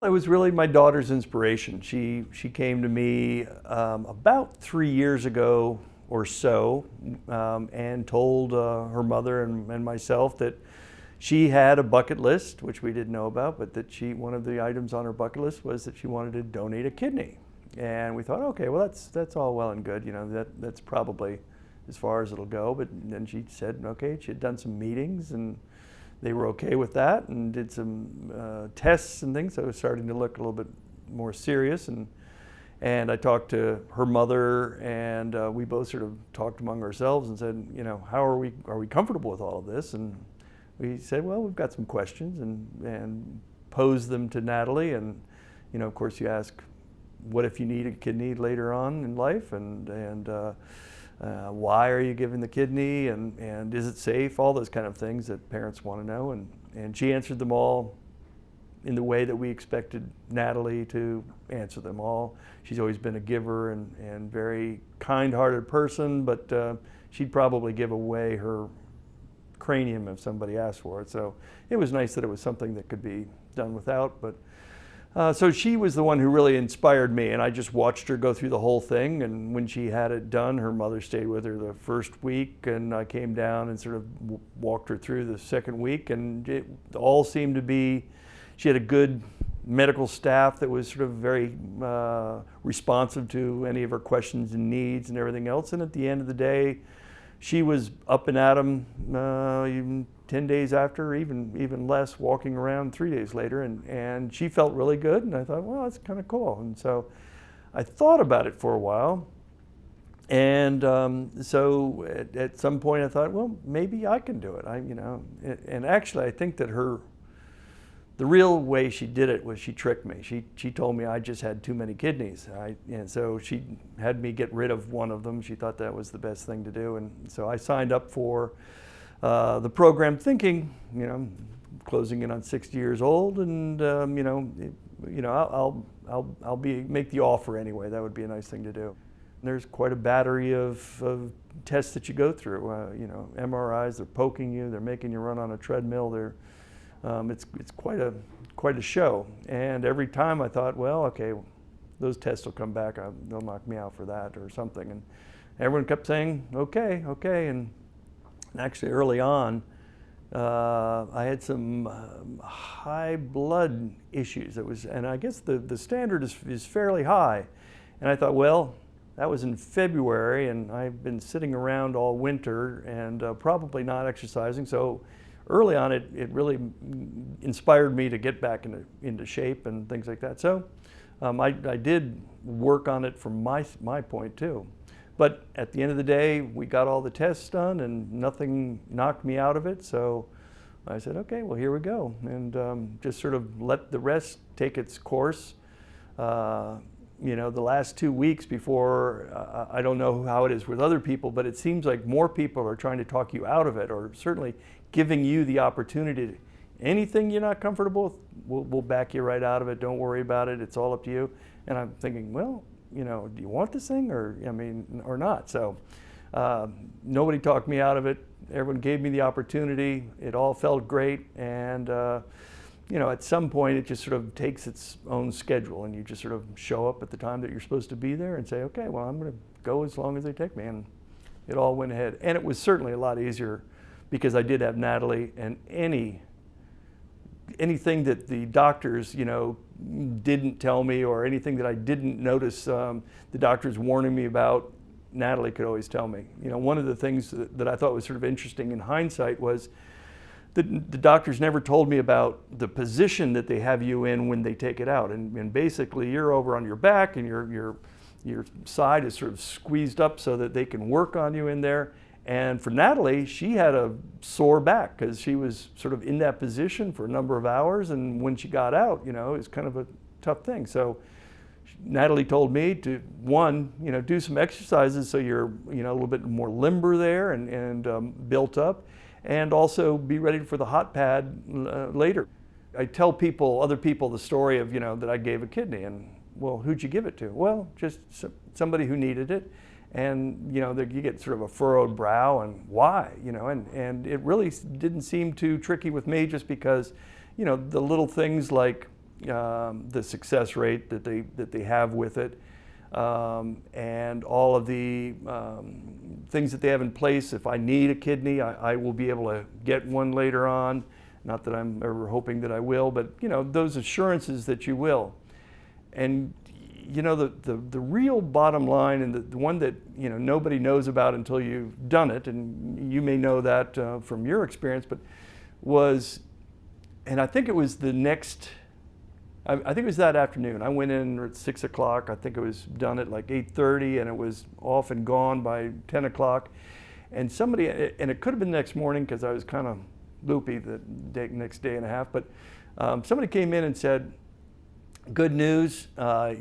It was really my daughter's inspiration. She came to me about 3 years ago or so, and told her mother and myself that she had a bucket list, which we didn't know about, but that one of the items on her bucket list was that she wanted to donate a kidney. And we thought, okay, well that's all well and good, that's probably as far as it'll go. But then she said, okay, she had done some meetings and they were okay with that, and did some tests and things, so it was starting to look a little bit more serious. And I talked to her mother, and we both sort of talked among ourselves and said, how are we comfortable with all of this? And we said, well, we've got some questions, and posed them to Natalie. And of course, you ask, what if you need a kidney later on in life, and why are you giving the kidney, and is it safe? All those kind of things that parents want to know. And she answered them all in the way that we expected Natalie to answer them all. She's always been a giver and very kind-hearted person, but she'd probably give away her cranium if somebody asked for it. So it was nice that it was something that could be done without. But so she was the one who really inspired me, and I just watched her go through the whole thing. And when she had it done, her mother stayed with her the first week, and I came down and sort of walked her through the second week, and it all seemed to be, she had a good medical staff that was sort of very responsive to any of her questions and needs and everything else. And at the end of the day, she was up and at 'em even 10 days after, even less, walking around 3 days later, and she felt really good. And I thought, well, that's kind of cool. And so I thought about it for a while, and so at some point I thought, well, maybe I can do it. And actually I think that the real way she did it was she tricked me. She told me I just had too many kidneys. And so she had me get rid of one of them. She thought that was the best thing to do. And so I signed up for the program thinking, closing in on 60 years old, and I'll make the offer anyway. That would be a nice thing to do. And there's quite a battery of tests that you go through. MRIs, they're poking you, they're making you run on a treadmill. It's quite a show. And every time I thought, well, okay, those tests will come back, they'll knock me out for that or something. And everyone kept saying, okay. And actually early on, I had some high blood issues. And I guess the standard is fairly high. And I thought, well, that was in February, and I've been sitting around all winter and probably not exercising. So early on, it really inspired me to get back into shape and things like that. So I did work on it from my point too. But at the end of the day, we got all the tests done and nothing knocked me out of it. So I said, okay, well, here we go. And just sort of let the rest take its course. The last 2 weeks before, I don't know how it is with other people, but it seems like more people are trying to talk you out of it, or certainly giving you the opportunity to, anything you're not comfortable with, we'll back you right out of it. Don't worry about it. It's all up to you. And I'm thinking, well, do you want this thing or not? So nobody talked me out of it. Everyone gave me the opportunity. It all felt great. And at some point it just sort of takes its own schedule, and you just sort of show up at the time that you're supposed to be there and say, okay, well, I'm going to go as long as they take me. And it all went ahead. And it was certainly a lot easier because I did have Natalie, and anything that the doctors, didn't tell me, or anything that I didn't notice the doctors warning me about, Natalie could always tell me. One of the things that I thought was sort of interesting in hindsight was the doctors never told me about the position that they have you in when they take it out. And basically you're over on your back, and your side is sort of squeezed up so that they can work on you in there. And for Natalie, she had a sore back because she was sort of in that position for a number of hours. And when she got out, it was kind of a tough thing. So Natalie told me to, one, do some exercises so you're, a little bit more limber there and built up, and also be ready for the hot pad later. I tell other people the story of, that I gave a kidney, and, well, who'd you give it to? Well, just somebody who needed it. And you get sort of a furrowed brow, and why? And it really didn't seem too tricky with me, just because the little things like the success rate that they have with it, and all of the things that they have in place. If I need a kidney, I will be able to get one later on. Not that I'm ever hoping that I will, but you know, those assurances that you will. And you know, the real bottom line, and the one that, you know, nobody knows about until you've done it, and you may know that from your experience, but was, and I think it was the next, I think it was that afternoon. I went in at 6 o'clock. I think it was done at like 8:30, and it was off and gone by 10 o'clock. And somebody, and it could have been the next morning because I was kind of loopy the next day and a half, but somebody came in and said, "Good news,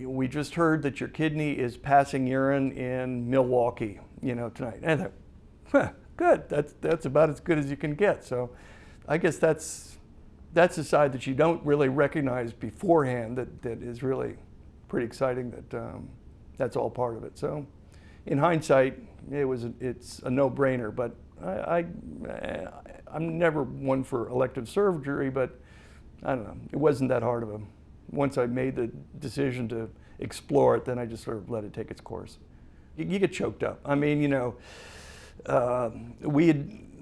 we just heard that your kidney is passing urine in Milwaukee, you know, tonight." And I thought, huh, good, that's about as good as you can get. So I guess that's a side that you don't really recognize beforehand that is really pretty exciting, that that's all part of it. So in hindsight, it's a no-brainer, but I'm never one for elective surgery, but I don't know, it wasn't that hard of a, once I made the decision to explore it, then I just sort of let it take its course. You get choked up. I mean, you know,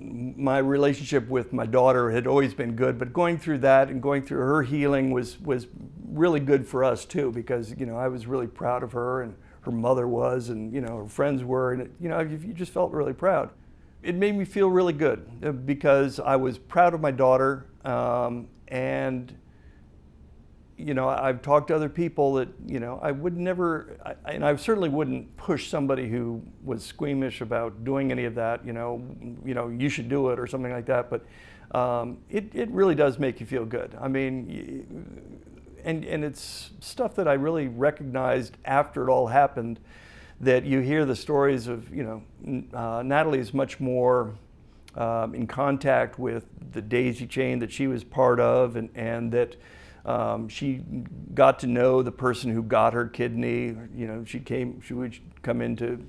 my relationship with my daughter had always been good, but going through that and going through her healing was really good for us too, because, you know, I was really proud of her, and her mother was, and, you know, her friends were, and, you know, you just felt really proud. It made me feel really good because I was proud of my daughter, and you know, I've talked to other people that, you know, I would never, and I certainly wouldn't push somebody who was squeamish about doing any of that, you know, you should do it or something like that. But it really does make you feel good. I mean, and it's stuff that I really recognized after it all happened, that you hear the stories of, you know, Natalie is much more in contact with the daisy chain that she was part of, and that she got to know the person who got her kidney. You know, she would come into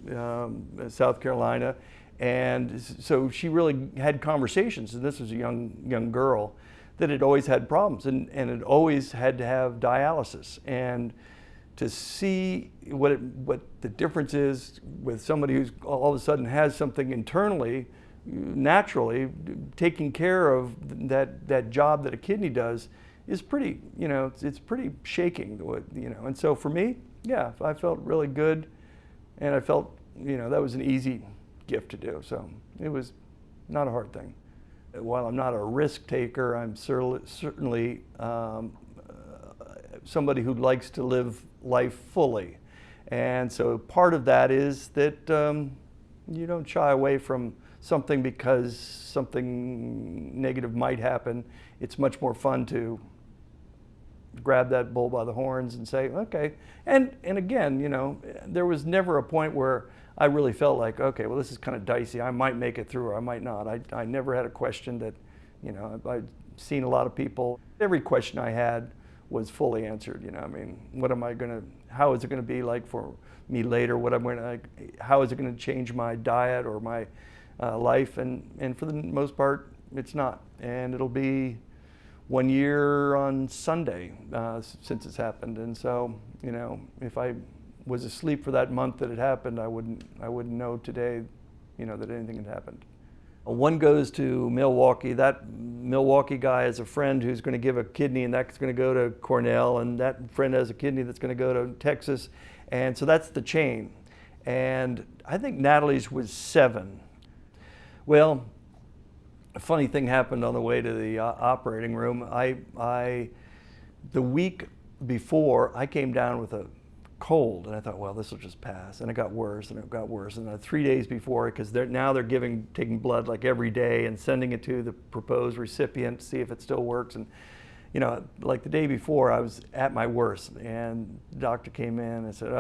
South Carolina, and so she really had conversations. And this was a young girl that had always had problems, and had always had to have dialysis. And to see what the difference is with somebody who's all of a sudden has something internally, naturally, taking care of that job that a kidney does, is pretty, you know, it's pretty shaking, you know. And so for me, yeah, I felt really good, and I felt, you know, that was an easy gift to do. So it was not a hard thing. While I'm not a risk taker, I'm certainly somebody who likes to live life fully. And so part of that is that you don't shy away from something because something negative might happen. It's much more fun to grab that bull by the horns and say, okay. And again, you know, there was never a point where I really felt like, okay, well, this is kind of dicey. I might make it through or I might not. I never had a question that, you know, I've seen a lot of people. Every question I had was fully answered. You know, I mean, how is it going to be like for me later? How is it going to change my diet or my life? And for the most part, it's not. And it'll be 1 year on Sunday since it's happened. And so, you know, if I was asleep for that month that it happened, I wouldn't know today, you know, that anything had happened. One goes to Milwaukee. That Milwaukee guy has a friend who's going to give a kidney, and that's going to go to Cornell, and that friend has a kidney that's going to go to Texas. And so that's the chain. And I think Natalie's was 7. Well, a funny thing happened on the way to the operating room. The week before, I came down with a cold, and I thought, well, this will just pass. And it got worse, and it got worse. And 3 days before, because now they're taking blood like every day and sending it to the proposed recipient to see if it still works. And you know, like the day before, I was at my worst, and the doctor came in and said,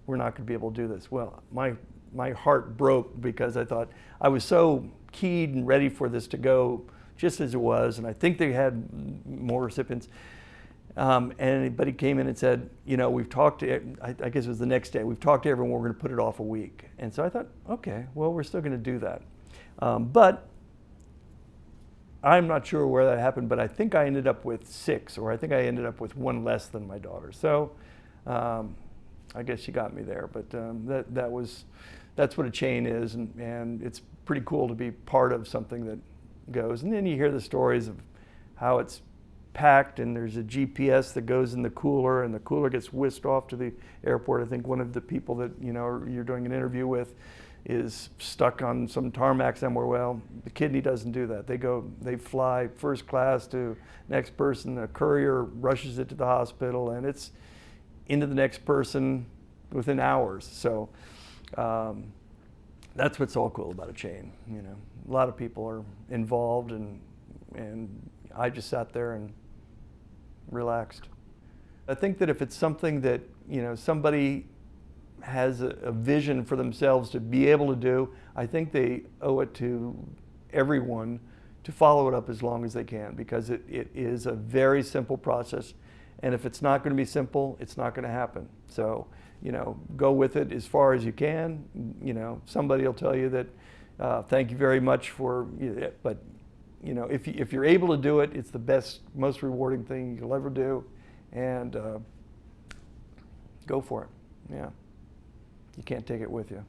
we're not going to be able to do this. Well, my heart broke, because I thought I was so keyed and ready for this to go just as it was, and I think they had more recipients. But he came in and said, you know, we've talked to, I guess it was the next day, we've talked to everyone, we're going to put it off a week. And so I thought, okay, well, we're still going to do that. But I'm not sure where that happened, but I think I ended up with 6, or I think I ended up with 1 less than my daughter. So I guess she got me there, but that's what a chain is, and it's pretty cool to be part of something that goes. And then you hear the stories of how it's packed, and there's a GPS that goes in the cooler, and the cooler gets whisked off to the airport. I think one of the people that you're doing an interview with is stuck on some tarmac somewhere. Well, the kidney doesn't do that. They fly first class to next person. The courier rushes it to the hospital, and it's into the next person within hours. So that's what's so cool about a chain. A lot of people are involved, and I just sat there and relaxed. I think that if it's something that somebody has a vision for themselves to be able to do, I think they owe it to everyone to follow it up as long as they can, because it is a very simple process, and if it's not going to be simple, it's not going to happen. So go with it as far as you can. Somebody will tell you that thank you very much for it, but if you're able to do it, it's the best, most rewarding thing you'll ever do, and go for it. Yeah, you can't take it with you.